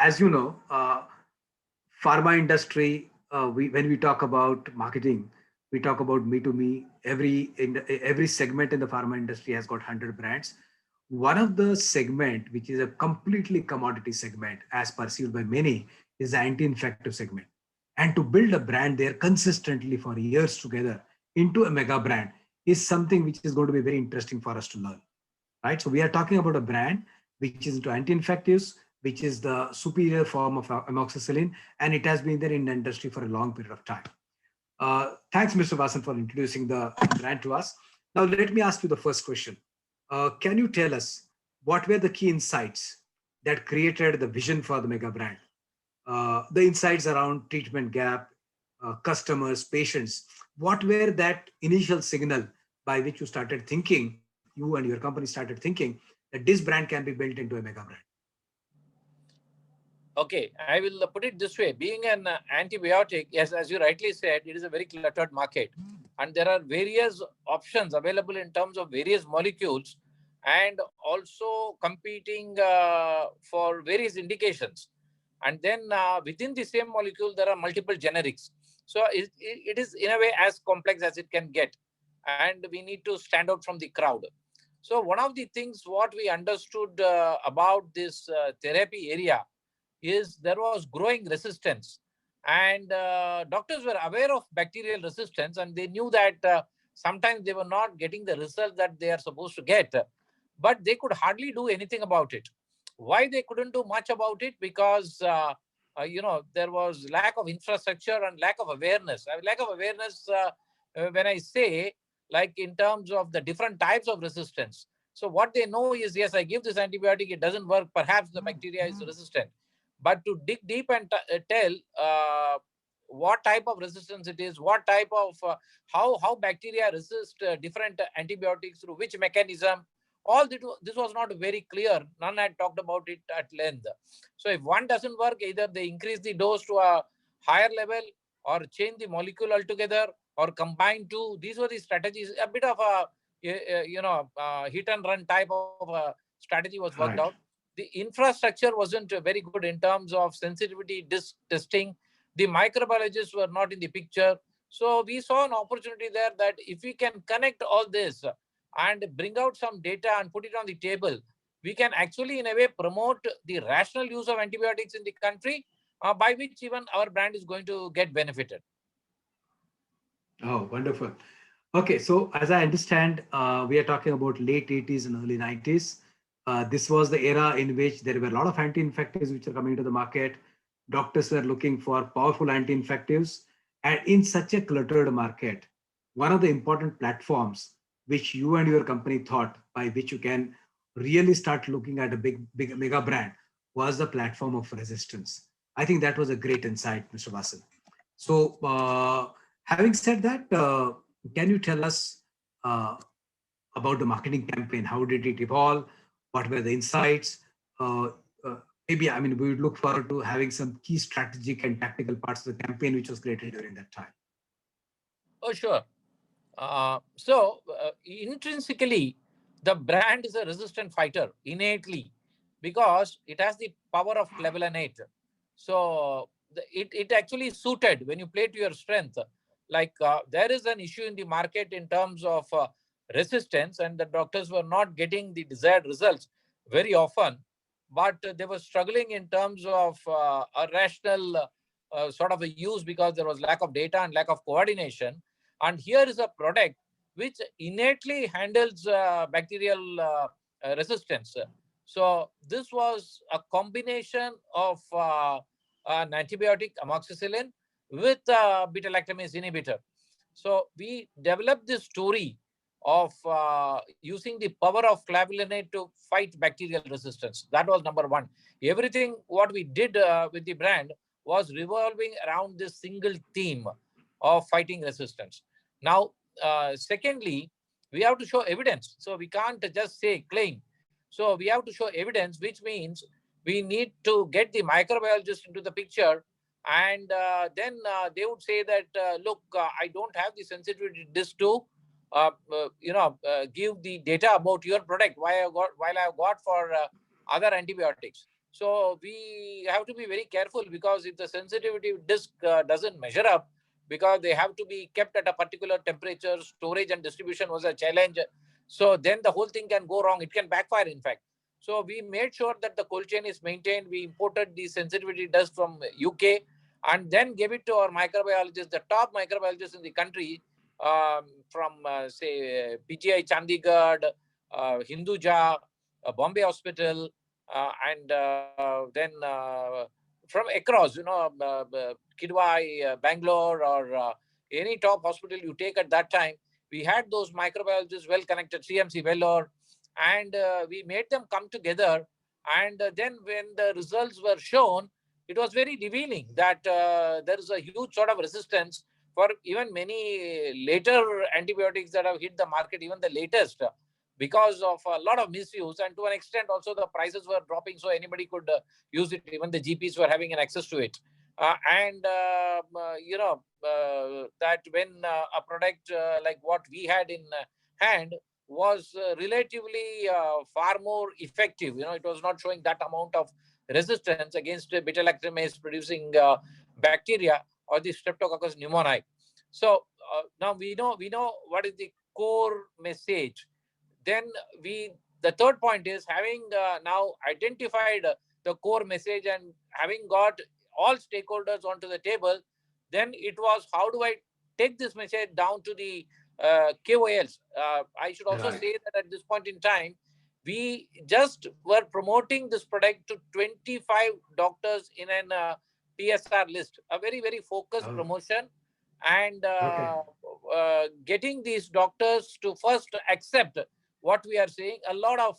as you know, pharma industry, when we talk about marketing, we talk about me to me. Every segment in the pharma industry has got 100 brands. One of the segment, which is a completely commodity segment, as perceived by many, is the anti-infective segment. And to build a brand there consistently for years together into a mega brand is something which is going to be very interesting for us to learn, right? So we are talking about a brand which is into anti-infectives, which is the superior form of amoxicillin, and it has been there in the industry for a long period of time. Thanks, Mr. Vasan, for introducing the brand to us. Now, let me ask you the first question. Can you tell us what were the key insights that created the vision for the mega brand? The insights around treatment gap, customers, patients. What were that initial signal by which you started thinking, you and your company started thinking that this brand can be built into a mega brand? Okay, I will put it this way. Being an antibiotic, yes, as you rightly said, it is a very cluttered market. And there are various options available in terms of various molecules and also competing for various indications. And then within the same molecule, there are multiple generics. So it is in a way as complex as it can get. And we need to stand out from the crowd. So one of the things what we understood about this therapy area is there was growing resistance, and doctors were aware of bacterial resistance, and they knew that sometimes they were not getting the result that they are supposed to get, but they could hardly do anything about it. Why they couldn't do much about it? Because there was lack of infrastructure and lack of awareness. Lack of awareness when I say, like, in terms of the different types of resistance. So what they know is, yes, I give this antibiotic, it doesn't work, perhaps the bacteria is resistant. But to dig deep and tell what type of resistance it is, what type of how bacteria resist different antibiotics through which mechanism, all this was not very clear. None had talked about it at length. So if one doesn't work, either they increase the dose to a higher level or change the molecule altogether or combine two. These were the strategies. A bit of a hit and run type of strategy was worked out. Right. The infrastructure wasn't very good in terms of sensitivity disk testing. The microbiologists were not in the picture. So we saw an opportunity there that if we can connect all this and bring out some data and put it on the table, we can actually, in a way, promote the rational use of antibiotics in the country, by which even our brand is going to get benefited. Oh, wonderful. Okay, so as I understand, we are talking about late 80s and early 90s. This was the era in which there were a lot of anti-infectives which are coming to the market. Doctors were looking for powerful anti-infectives. And in such a cluttered market, one of the important platforms which you and your company thought by which you can really start looking at a big mega brand was the platform of resistance. I think that was a great insight, Mr. Vasan. So, having said that, can you tell us uh, about the marketing campaign? How did it evolve? What were the insights? Uh, Maybe, I mean, we would look forward to having some key strategic and tactical parts of the campaign which was created during that time. Oh, sure. So intrinsically, the brand is a resistant fighter innately because it has the power of clavulanate. So it actually suited when you play to your strength. Like there is an issue in the market in terms of resistance, and the doctors were not getting the desired results very often, but they were struggling in terms of a rational sort of a use because there was lack of data and lack of coordination. And here is a product which innately handles bacterial resistance. So this was a combination of an antibiotic, amoxicillin, with beta-lactamase inhibitor. So we developed this story of using the power of clavulanate to fight bacterial resistance. That was number one. Everything what we did with the brand was revolving around this single theme of fighting resistance. Now, secondly, we have to show evidence. So we can't just say claim. So we have to show evidence, which means we need to get the microbiologist into the picture. And then they would say that, look, I don't have the sensitivity disk to, give the data about your product while I have got for other antibiotics. So we have to be very careful, because if the sensitivity disk doesn't measure up, because they have to be kept at a particular temperature, storage and distribution was a challenge. So then the whole thing can go wrong. It can backfire, in fact. So we made sure that the cold chain is maintained. We imported the sensitivity disk from UK and then gave it to our microbiologists, the top microbiologists in the country, from say PGI Chandigarh, Hinduja, Bombay Hospital, and then from across, Kidwai, Bangalore, or any top hospital you take at that time, we had those microbiologists well connected, CMC, Vellore, and we made them come together. And then when the results were shown, it was very revealing that there is a huge sort of resistance for even many later antibiotics that have hit the market, even the latest, because of a lot of misuse, and to an extent also the prices were dropping, so anybody could use it. Even the GPs were having an access to it. That when a product like what we had in hand was relatively far more effective. It was not showing that amount of resistance against beta-lactamase producing bacteria or the Streptococcus pneumoniae. So now we know what is the core message. Then the third point is, having now identified the core message and having got all stakeholders onto the table, then it was, how do I take this message down to the KOLs? I should also Right. say that at this point in time, we just were promoting this product to 25 doctors in an PSR list, a very, very focused Oh, promotion, and okay. getting these doctors to first accept what we are saying. A lot of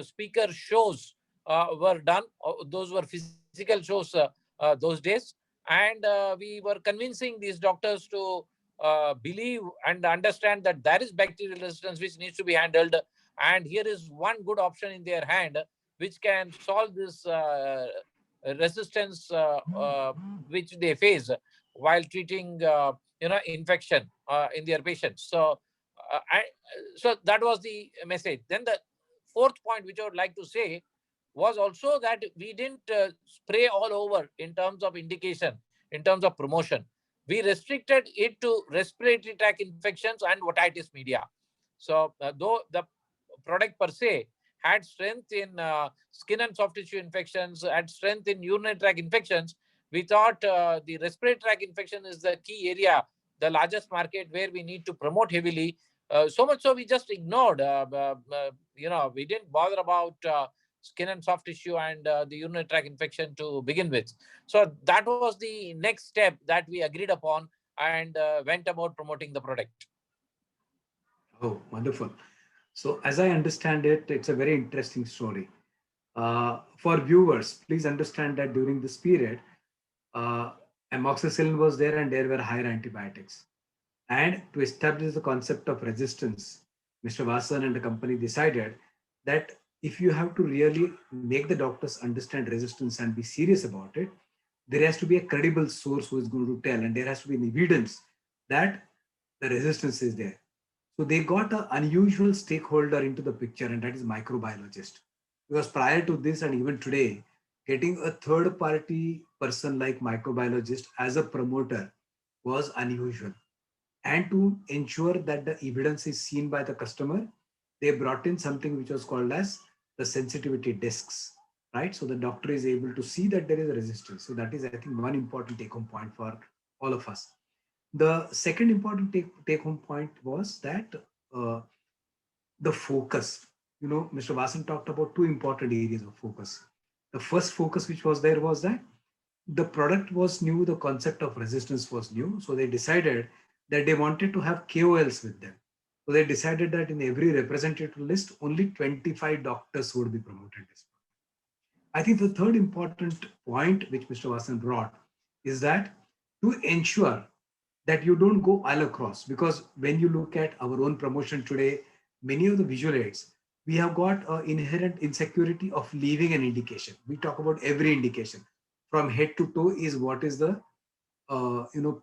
speaker shows were done. Those were physical shows those days, and we were convincing these doctors to believe and understand that there is bacterial resistance which needs to be handled, and here is one good option in their hand which can solve this resistance which they face while treating infection in their patients. So that was the message. Then the fourth point which I would like to say was also that we didn't spray all over in terms of indication, in terms of promotion. We restricted it to respiratory tract infections and otitis media. So though the product per se had strength in skin and soft tissue infections, had strength in urinary tract infections, we thought the respiratory tract infection is the key area, the largest market where we need to promote heavily. So much so we just ignored, we didn't bother about skin and soft tissue and the urinary tract infection to begin with. So that was the next step that we agreed upon and went about promoting the product. Oh, wonderful. So, as I understand it, it's a very interesting story. For viewers, please understand that during this period, uh, amoxicillin was there and there were higher antibiotics. And to establish the concept of resistance, Mr. Vasan and the company decided that if you have to really make the doctors understand resistance and be serious about it, there has to be a credible source who is going to tell, and there has to be an evidence that the resistance is there. So they got an unusual stakeholder into the picture, and that is microbiologist. Because prior to this and even today, getting a third party person like microbiologist as a promoter was unusual. And to ensure that the evidence is seen by the customer, they brought in something which was called as the sensitivity discs, right? So the doctor is able to see that there is a resistance. So that is, I think, one important take home point for all of us. The second important take home point was that uh, the focus. Mr. Vasan talked about two important areas of focus. The first focus which was there was that the product was new, the concept of resistance was new. So they decided that they wanted to have KOLs with them. So they decided that in every representative list, only 25 doctors would be promoted. I think the third important point which Mr. Vasan brought is that to ensure that you don't go all across, because when you look at our own promotion today, many of the visual aids, we have got an inherent insecurity of leaving an indication. We talk about every indication from head to toe is what is the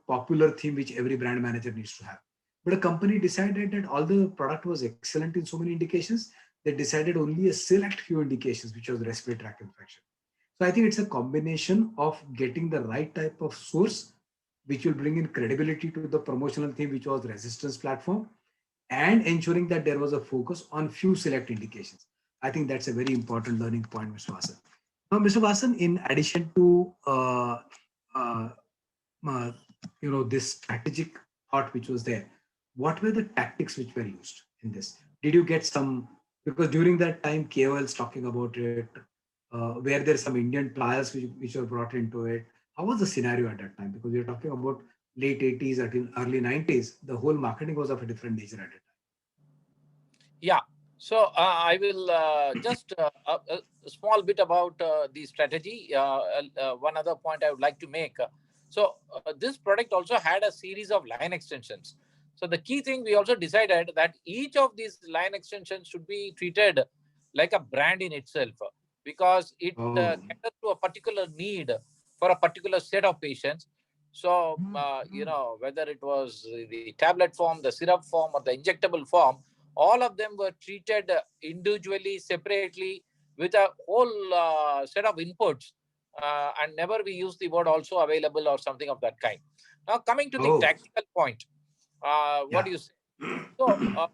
popular theme which every brand manager needs to have. But a company decided that although the product was excellent in so many indications, they decided only a select few indications, which was respiratory tract infection. So I think it's a combination of getting the right type of source, which will bring in credibility to the promotional theme, which was resistance platform, and ensuring that there was a focus on few select indications. I think that's a very important learning point, Mr. Vasan. Now, Mr. Vasan, in addition to uh, uh, this strategic thought which was there, what were the tactics which were used in this? Did you get some, because during that time KOLs talking about it, were there some Indian players which were brought into it? How was the scenario at that time? Because we are talking about late 80s, early 90s. The whole marketing was of a different nature at that Yeah. So I will just a small bit about the strategy. One other point I would like to make. This product also had a series of line extensions. So the key thing, we also decided that each of these line extensions should be treated like a brand in itself, because it time. Oh, caters to a particular need for a particular set of patients. So whether it was the tablet form, the syrup form, or the injectable form, all of them were treated individually, separately, with a whole set of inputs. And never we use the word also available or something of that kind. Now, coming to the oh, tactical point, what yeah. do you say? So,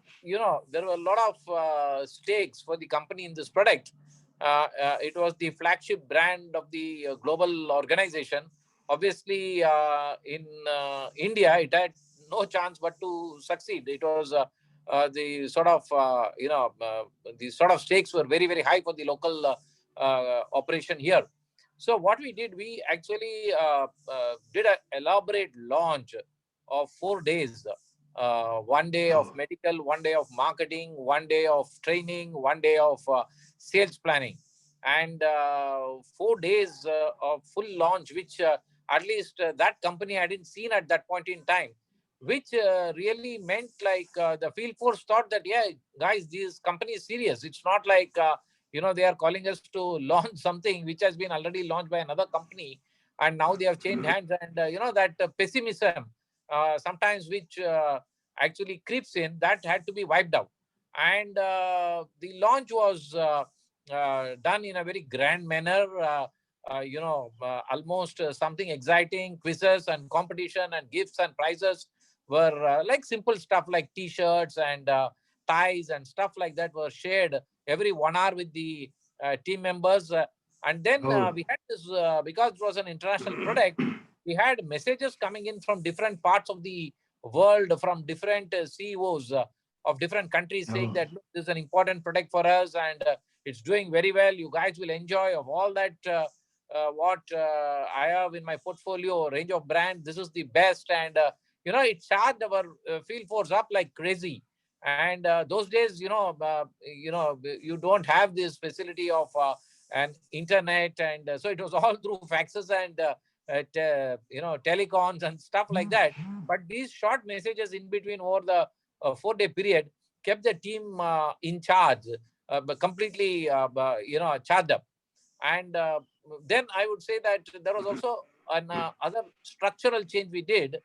there were a lot of stakes for the company in this product. It was the flagship brand of the global organization. Obviously, in India, it had no chance but to succeed. It was the sort of, the sort of stakes were very, very high for the local operation here. So what we did, we actually did an elaborate launch of 4 days. 1 day of Oh, medical, 1 day of marketing, 1 day of training, 1 day of sales planning, and 4 days of full launch, which at least that company hadn't seen at that point in time, which really meant like the field force thought that, yeah, guys, this company is serious. It's not like, they are calling us to launch something which has been already launched by another company, and now they have changed hands. And, that pessimism sometimes which actually creeps in, that had to be wiped out. And the launch was done in a very grand manner. Almost something exciting, quizzes and competition and gifts and prizes were like simple stuff like t-shirts and ties and stuff like that were shared every 1 hour with the team members. And then oh, we had this, because it was an international product, we had messages coming in from different parts of the world, from different CEOs of different countries, saying oh, that, look, this is an important product for us, and it's doing very well. You guys will enjoy of all that what I have in my portfolio range of brand. This is the best, and it charged our field force up like crazy. And those days, you don't have this facility of an internet, and so it was all through faxes and telecons and stuff like that. But these short messages in between over the 4 day period kept the team in charge, but completely charged up. And then I would say that there was also an other structural change we did.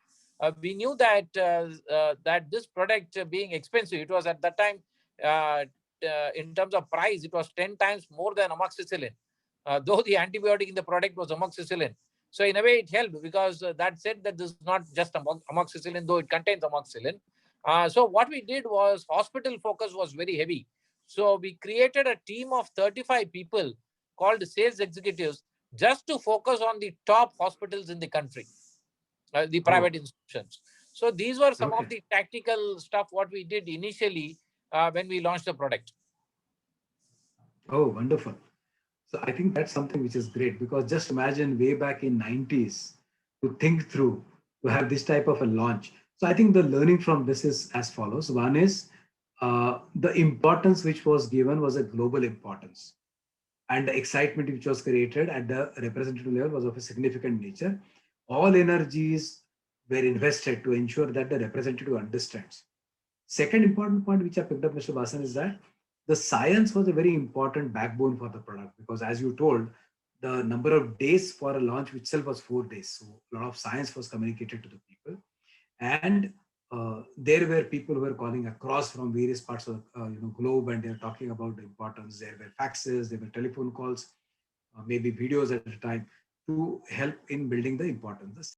We knew that that this product being expensive, it was at that time, uh, in terms of price, it was 10 times more than amoxicillin, though the antibiotic in the product was amoxicillin. So in a way, it helped, because that said that this is not just amoxicillin, though it contains amoxicillin. So what we did was, hospital focus was very heavy. So we created a team of 35 people called sales executives, just to focus on the top hospitals in the country, the oh, private institutions. So these were some of okay. the tactical stuff what we did initially when we launched the product. Oh, wonderful. So I think that's something which is great, because just imagine way back in 90s to think through to have this type of a launch. So I think the learning from this is as follows. One is the importance which was given was a global importance, and the excitement which was created at the representative level was of a significant nature. All energies were invested to ensure that the representative understands. Second important point which I picked up, Mr. Vasan, is that the science was a very important backbone for the product, because, as you told, the number of days for a launch itself was 4 days. So a lot of science was communicated to the people. And there were people who were calling across from various parts of globe, and they're talking about the importance. There were faxes, there were telephone calls, maybe videos at a time to help in building the importance.